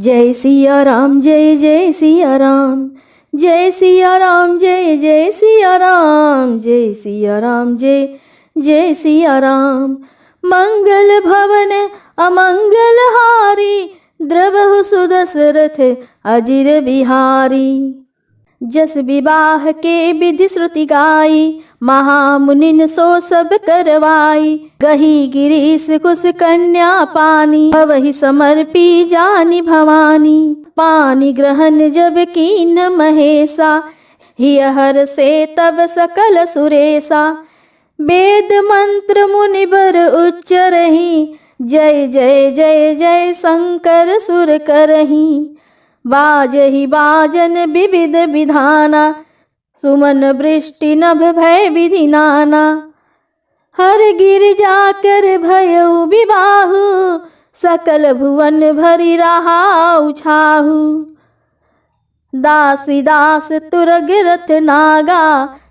जय सिया राम जय जय सिया राम, जय सिया राम जय जय सिया राम, जय सिया राम जय जय सिया राम। मंगल भवन अमंगल हारी, द्रवहु सुदशरथ अजिर बिहारी। जस विवाह के विधि श्रुति गाई, महामुनिन सो सब करवाई। गही गिरीश कुश कन्या पानी, अवहि समर्पी जानी भवानी। पानी ग्रहण जब कीन महेशा, हिय हर से तब सकल सुरेशा। वेद मंत्र मुनिबर उच्चरहि, जय जय जय जय शंकर सुर करहि। बाजहि बाजन विविध विधाना, सुमन वृष्टि नभ भय विधि नाना। हर गिर जाकर भयउ विवाहु, सकल भुवन भरि रहाउ छाहु। दासी दास तुरग रथ नागा,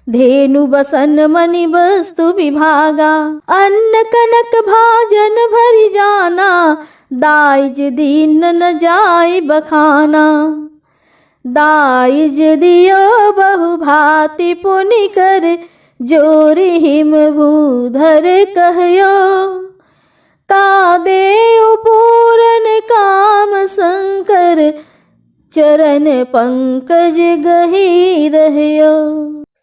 धेनु बसन मणि वस्तु विभागा। अन्न कनक भाजन भरि जाना, दाइज दीन न जाय बखाना। दाइज दियो बहु भांति पुनि कर, जोरि हिम भूधर कहयो। ता देउ पूरन काम शंकर, चरण पंकज गही रहयो।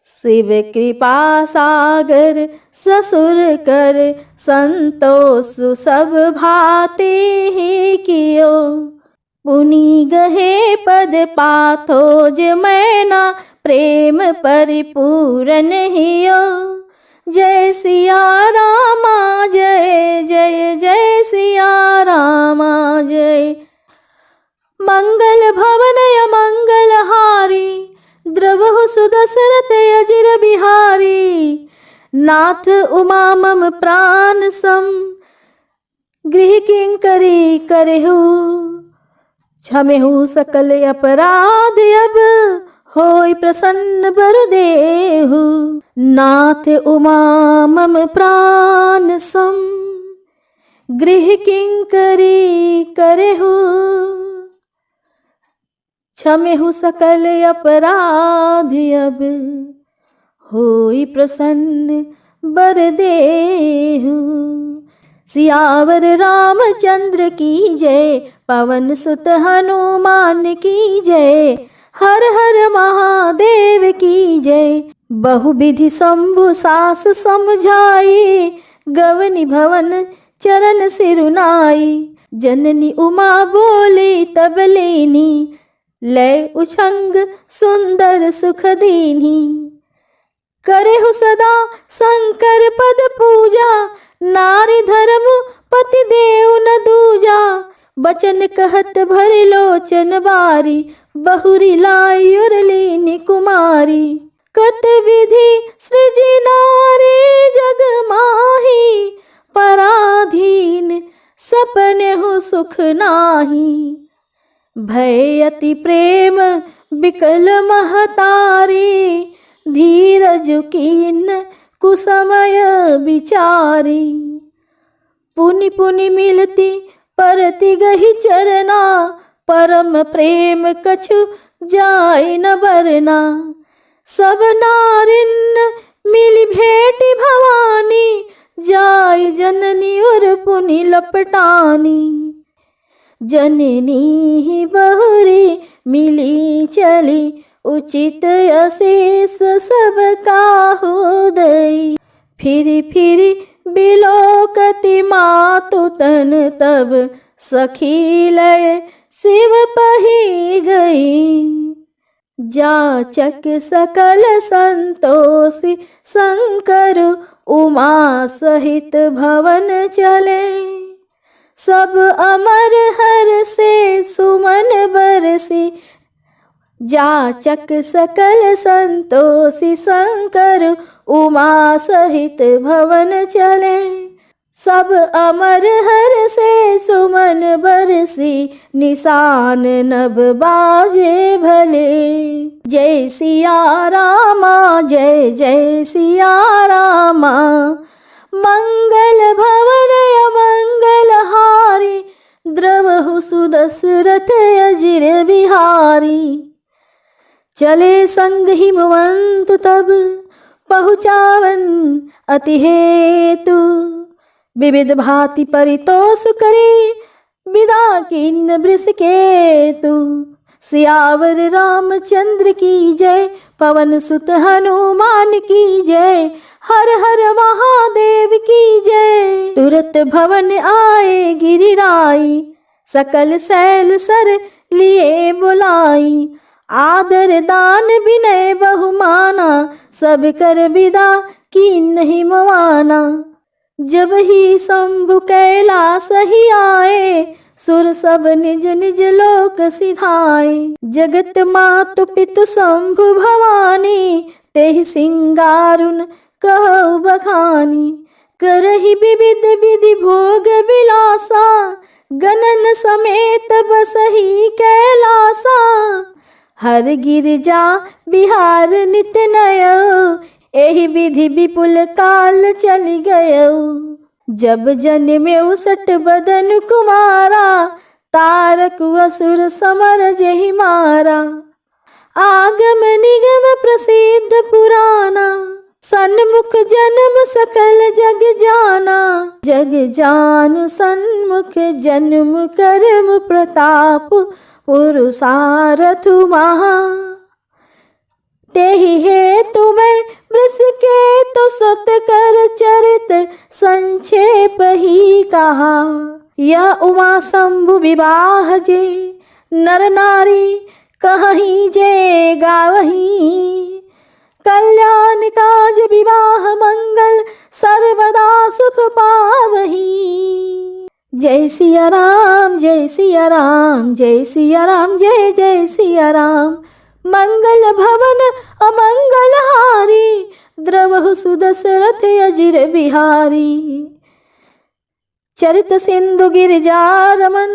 शिव कृपा सागर ससुर कर, संतोष सब भांति ही कियो। पुनि गहे पद पाथोज मैना, प्रेम परिपूरन हियो। जय सिया रामा जय जय जय सिया रामा जय। मंगल भवन अमंगल हारी, द्रवहु सुदशरथ अजिर बिहारी। नाथ उमा मम प्राण सम, गृह किंकरी करहु। क्षमेहु सकल अपराध अब, होय प्रसन्न बर देहु। नाथ उमा मम प्राण सम, गृह किंकरी करहु। क्षमेहु सकल अपराध अब, होई प्रसन्न बर देहु। सियावर रामचंद्र की जय, पवन सुत हनुमान की जय। हर हर महादेव की जय। बहुविधि शंभु सास समझाई, गवनी भवन चरण सिरुनाई। जननी उमा बोली तब लेनी, लय उछंग सुंदर सुख दीनी। करेहु सदा शंकर पद पूजा, नारी धर्म पति देव न दूजा। बचन कहत भरि लोचन बारी, बहुरी लाई और लीनी कुमारी। कत विधि सृजी नारी जग माही, पराधीन सपने हो सुख नाही। भय अति प्रेम बिकल महतारी, धीरज कीन कुसमय विचारी। पुनि पुनि मिलती परति गही चरना, परम प्रेम कछु जाय न बरना। सब नारिन मिली भेटी भवानी, जाय जननी और पुनि लपटानी। जननी ही बहुरी मिली चली, उचित अशेष सब काहू दई। फिरी फिरी बिलोकति मातु तन, तब सखी लय शिव पही गई। जाचक सकल संतोषी, शंकर उमा सहित भवन चले। सब अमर हर से सुमन बरसी, जाचक सकल संतोषी। शंकर उमा सहित भवन चले। सब अमर हर से सुमन बरसी, निशान नभ बाजे भले। जय सिया रामा जय जय सिया रामा। मंगल भवन अमंगल हारी, द्रवहु सुदशरथ अजिर बिहारी। चले संग हिमवंत तब पहुँचावन अति हेतु, विविध भांति परितोष करे विदा किन्न वृषकेतु। सियावर रामचंद्र की जय, पवन सुत हनुमान की जय, हर हर महादेव की जय। तुरत भवन आए गिरिराई, सकल शैल सर लिए बुलाई। आदर दान विनय बहुमाना, सब कर विदा की नहीं मवाना। जब ही शंभु कैलास ही आए, सुर सब निज निज लोक सिधाए। जगत मातु पितु शंभु भवानी, तेहि सिंगारुन कहु बखानी। करहि विविध विधि भोग विलासा, गणन समेत बसहि कैलासा। हर गिरिजा बिहार नित नयौ, एहि विधि विपुल काल चलि गयौ। जब जन्म्यौ सठ बदन कुमारा, तारक असुर समर जेहि मारा। आगम निगम प्रसिद्ध पुराना, सन्मुख जन्म सकल जग जाना। जग जान सन्मुख जन्म कर्म प्रताप, पुरुषारथु महा। तेहि हेतु मैं वृषकेतु सुत कर चरित संक्षेप ही कहा। यह उमा शंभु विवाह जे, नर नारी कहहीं जे गावहीं। कल्याण काज विवाह मंगल, सर्वदा सुख पावहीं। जय सिया राम जय सिया राम, जय सिया राम जय जय सिया राम। मंगल भवन अमंगल हारी, द्रवहु सुदशरथ अजिर बिहारी। चरित सिंधु गिरिजा रमन,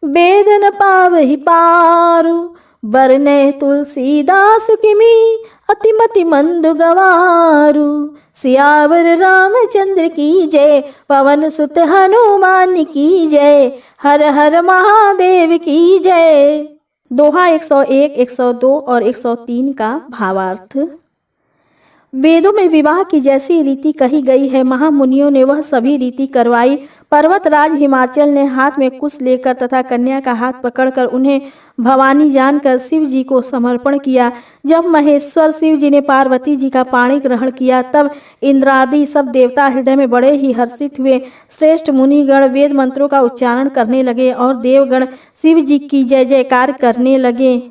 वेदन पावहि पारु। बरनय तुलसीदास किमी, अतिमति मंदु गवारु। सियावर रामचंद्र की जय, पवन सुत हनुमान की जय, हर हर महादेव की जय। दोहा 101, 102 और 103 का भावार्थ। वेदों में विवाह की जैसी रीति कही गई है, महामुनियों ने वह सभी रीति करवाई। पर्वतराज हिमाचल ने हाथ में कुश लेकर तथा कन्या का हाथ पकड़कर उन्हें भवानी जानकर शिव जी को समर्पण किया। जब महेश्वर शिव जी ने पार्वती जी का पाणी ग्रहण किया, तब इंद्रादि सब देवता हृदय में बड़े ही हर्षित हुए। श्रेष्ठ मुनिगण वेद मंत्रों का उच्चारण करने लगे और देवगण शिव जी की जय जयकार करने लगे।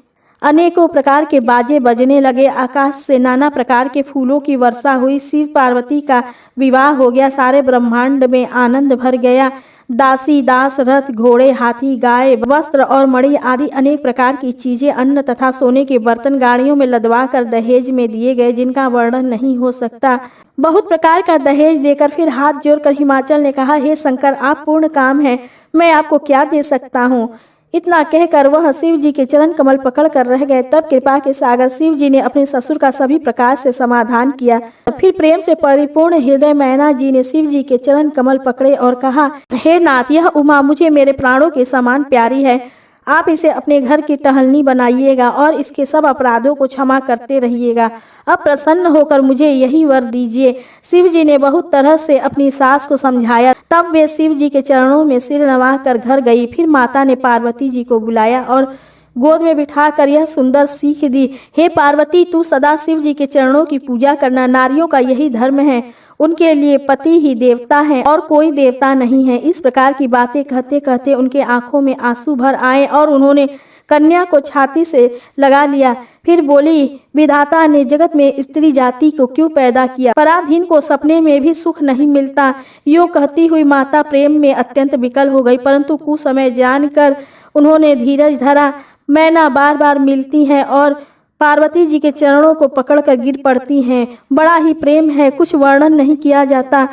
अनेकों प्रकार के बाजे बजने लगे। आकाश से नाना प्रकार के फूलों की वर्षा हुई। शिव पार्वती का विवाह हो गया। सारे ब्रह्मांड में आनंद भर गया। दासी दास, रथ, घोड़े, हाथी, गाय, वस्त्र और मणि आदि अनेक प्रकार की चीजें, अन्न तथा सोने के बर्तन गाड़ियों में लदवा कर दहेज में दिए गए, जिनका वर्णन नहीं हो सकता। बहुत प्रकार का दहेज देकर फिर हाथ जोड़कर हिमाचल ने कहा, हे शंकर, आप पूर्ण काम है, मैं आपको क्या दे सकता हूँ। इतना कहकर वह शिव जी के चरण कमल पकड़ कर रह गए। तब कृपा के सागर शिव जी ने अपने ससुर का सभी प्रकार से समाधान किया। फिर प्रेम से परिपूर्ण हृदय मैना जी ने शिव जी के चरण कमल पकड़े और कहा, हे नाथ, यह उमा मुझे मेरे प्राणों के समान प्यारी है। आप इसे अपने घर की टहलनी बनाइएगा और इसके सब अपराधों को क्षमा करते रहिएगा। अब प्रसन्न होकर मुझे यही वर दीजिए। शिव जी ने बहुत तरह से अपनी सास को समझाया। तब वे शिव जी के चरणों में सिर नवा कर घर गई। फिर माता ने पार्वती जी को बुलाया और गोद में बिठाकर यह सुंदर सीख दी, हे पार्वती, तू सदा शिव जी के चरणों की पूजा करना। नारियों का यही धर्म है। उनके लिए पति ही देवता है और कोई देवता नहीं है। इस प्रकार की बातें कहते कहते उनके आंखों में आंसू भर आए और उन्होंने कन्या को छाती से लगा लिया। फिर बोली, विधाता ने जगत में स्त्री जाति को क्यों पैदा किया? पराधीन को सपने में भी सुख नहीं मिलता। यो कहती हुई माता प्रेम में अत्यंत विकल हो गई, परंतु कुसमय जानकर उन्होंने धीरज धरा। मैना बार बार मिलती हैं और पार्वती जी के चरणों को पकड़कर गिर पड़ती हैं। बड़ा ही प्रेम है, कुछ वर्णन नहीं किया जाता।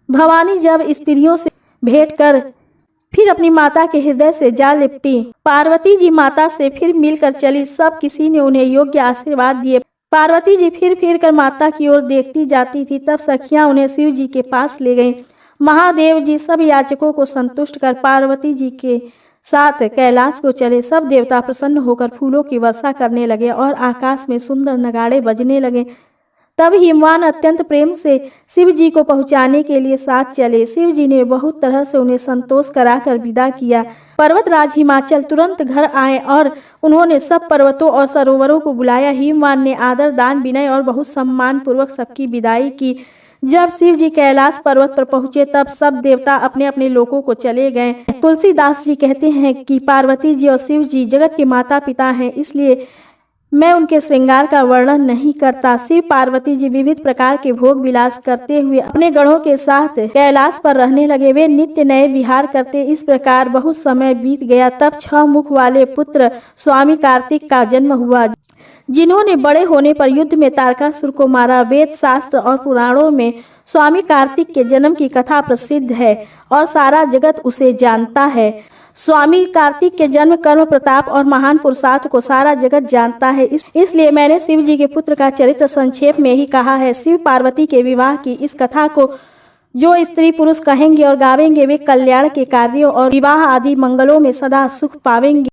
भवानी जब स्त्रियों से भेंट कर फिर अपनी माता के हृदय से जा लिपटी। पार्वती जी माता से फिर मिलकर चली। सब किसी ने उन्हें योग्य आशीर्वाद दिए। पार्वती जी फिर कर माता की ओर देखती जाती थी। तब सखियां उन्हें शिव जी के पास ले गईं। महादेव जी सब याचकों को संतुष्ट कर पार्वती जी के साथ कैलाश को चले। सब देवता प्रसन्न होकर फूलों की वर्षा करने लगे और आकाश में सुंदर नगाड़े बजने लगे। तब हिमवान अत्यंत प्रेम से शिव जी को पहुंचाने के लिए साथ चले। शिव जी ने बहुत तरह से उन्हें संतोष कराकर विदा किया। पर्वतराज हिमाचल तुरंत घर आए और उन्होंने सब पर्वतों और सरोवरों को बुलाया। हिमवान ने आदर, दान, विनय और बहुत सम्मान पूर्वक सबकी विदाई की। जब शिव जी कैलाश पर्वत पर पहुंचे तब सब देवता अपने अपने लोकों को चले गए। तुलसीदास जी कहते हैं कि पार्वती जी और शिव जी जगत के माता पिता हैं, इसलिए मैं उनके श्रृंगार का वर्णन नहीं करता। शिव पार्वती जी विविध प्रकार के भोग विलास करते हुए अपने गणों के साथ कैलाश पर रहने लगे। वे नित्य नए विहार करते। इस प्रकार बहुत समय बीत गया। तब 6 मुख वाले पुत्र स्वामी कार्तिक का जन्म हुआ, जिन्होंने बड़े होने पर युद्ध में तारकासुर को मारा। वेद, शास्त्र और पुराणों में स्वामी कार्तिक के जन्म की कथा प्रसिद्ध है और सारा जगत उसे जानता है। स्वामी कार्तिक के जन्म, कर्म, प्रताप और महान पुरुषार्थ को सारा जगत जानता है। इसलिए मैंने शिव जी के पुत्र का चरित्र संक्षेप में ही कहा है। शिव पार्वती के विवाह की इस कथा को जो स्त्री पुरुष कहेंगे और गावेंगे वे कल्याण के कार्यों और विवाह आदि मंगलों में सदा सुख पावेंगे।